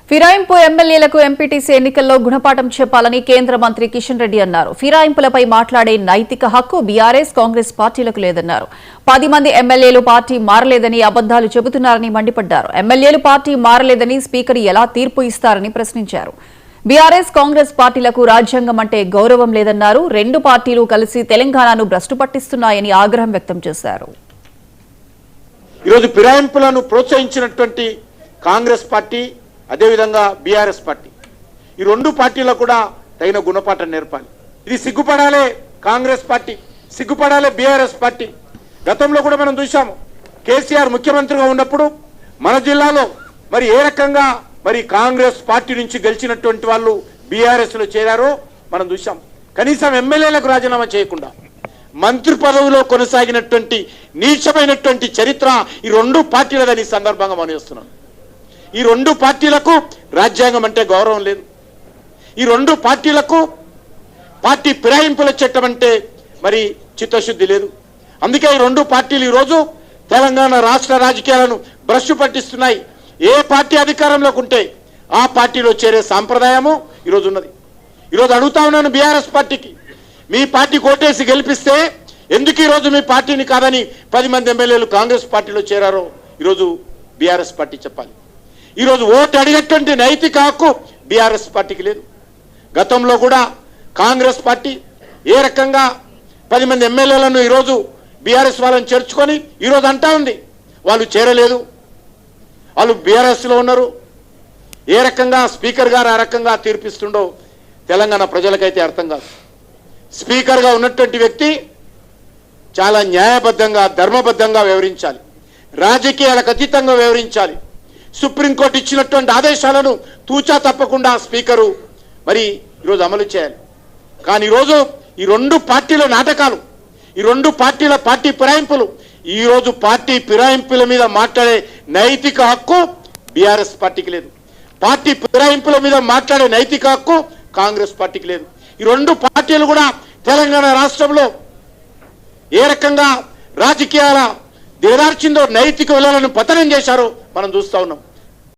ఫిరాయింపు ఎమ్మెల్యేలకు ఎంపీటీసీ ఎన్నికల్లో గుణపాఠం చెప్పాలని కేంద్ర మంత్రి కిషన్ రెడ్డి అన్నారు. ఫిరాయింపులపై మాట్లాడే నైతిక హక్కు బీఆర్ఎస్ కాంగ్రెస్ పార్టీలకు లేదన్నారు. 10 మంది ఎమ్మెల్యేలు పార్టీ మారలేదని అబద్దాలు చెబుతున్నారని మండిపడ్డారు. ఎమ్మెల్యేలు పార్టీ మారలేదని స్పీకర్ ఎలా తీర్పు ఇస్తారని ప్రశ్నించారు. బీఆర్ఎస్ కాంగ్రెస్ పార్టీలకు రాజ్యాంగం అంటే గౌరవం లేదన్నారు. రెండు పార్టీలు కలిసి తెలంగాణను భ్రష్టు పట్టిస్తున్నాయని ఆగ్రహం వ్యక్తం చేశారు. ఈరోజు ఫిరాయింపులను ప్రోత్సహించినటువంటి కాంగ్రెస్ పార్టీ అదేవిధంగా బీఆర్ఎస్ పార్టీ ఈ రెండు పార్టీలకు కూడా తగిన గుణపాఠం నేర్పాలి. ఇది సిగ్గుపడాలే కాంగ్రెస్ పార్టీ, సిగ్గుపడాలే బీఆర్ఎస్ పార్టీ. గతంలో కూడా మనం చూసాము, కేసీఆర్ ముఖ్యమంత్రిగా ఉన్నప్పుడు మన జిల్లాలో మరి ఏ రకంగా మరి కాంగ్రెస్ పార్టీ నుంచి గెలిచినటువంటి వాళ్ళు బీఆర్ఎస్ లో చేరారో మనం చూసాం. కనీసం ఎమ్మెల్యేలకు రాజీనామా చేయకుండా మంత్రి పదవిలో కొనసాగినటువంటి నీచమైనటువంటి చరిత్ర ఈ రెండు పార్టీలదని సందర్భంగా మనం చేస్తున్నాం. ఈ రెండు పార్టీలకు రాజ్యాంగం అంటే గౌరవం లేదు. ఈ రెండు పార్టీలకు పార్టీ ఫిరాయింపుల చట్టం అంటే మరి చిత్తశుద్ధి లేదు. అందుకే ఈ రెండు పార్టీలు ఈరోజు తెలంగాణ రాష్ట్ర రాజకీయాలను భ్రష్టు పట్టిస్తున్నాయి. ఏ పార్టీ అధికారంలోకి ఉంటే ఆ పార్టీలో చేరే సాంప్రదాయము ఈరోజు ఉన్నది. ఈరోజు అడుగుతా ఉన్నాను బీఆర్ఎస్ పార్టీకి, మీ పార్టీ కోటేసి గెలిపిస్తే ఎందుకు ఈరోజు మీ పార్టీని కాదని 10 మంది ఎమ్మెల్యేలు కాంగ్రెస్ పార్టీలో చేరారో ఈరోజు బీఆర్ఎస్ పార్టీ చెప్పాలి. ఈరోజు ఓటు అడిగేటువంటి నైతిక హక్కు బీఆర్ఎస్ పార్టీకి లేదు. గతంలో కూడా కాంగ్రెస్ పార్టీ ఏ రకంగా 10 మంది ఎమ్మెల్యేలను ఈరోజు బీఆర్ఎస్ వాళ్ళని చేర్చుకొని ఈరోజు అంటా ఉంది వాళ్ళు చేరలేదు, వాళ్ళు బీఆర్ఎస్లో ఉన్నారు. ఏ రకంగా స్పీకర్ గారు ఆ రకంగా తీర్పిస్తుండో తెలంగాణ ప్రజలకైతే అర్థం కాదు. స్పీకర్గా ఉన్నటువంటి వ్యక్తి చాలా న్యాయబద్ధంగా ధర్మబద్ధంగా వ్యవహరించాలి, రాజకీయాలకు అతీతంగా వ్యవహరించాలి. సుప్రీంకోర్టు ఇచ్చినటువంటి ఆదేశాలను తూచా తప్పకుండా స్పీకరు మరి ఈరోజు అమలు చేయాలి. కానీ ఈరోజు ఈ రెండు పార్టీల నాటకాలు, ఈ రెండు పార్టీల పార్టీ ఫిరాయింపులు, ఈరోజు పార్టీ ఫిరాయింపుల మీద మాట్లాడే నైతిక హక్కు బీఆర్ఎస్ పార్టీకి లేదు. పార్టీ ఫిరాయింపుల మీద మాట్లాడే నైతిక హక్కు కాంగ్రెస్ పార్టీకి లేదు. ఈ రెండు పార్టీలు కూడా తెలంగాణ రాష్ట్రంలో ఏ రకంగా రాజకీయాల దిగదార్చిందో, నైతిక విలువలను పతనం చేశారో మనం చూస్తా ఉన్నాం.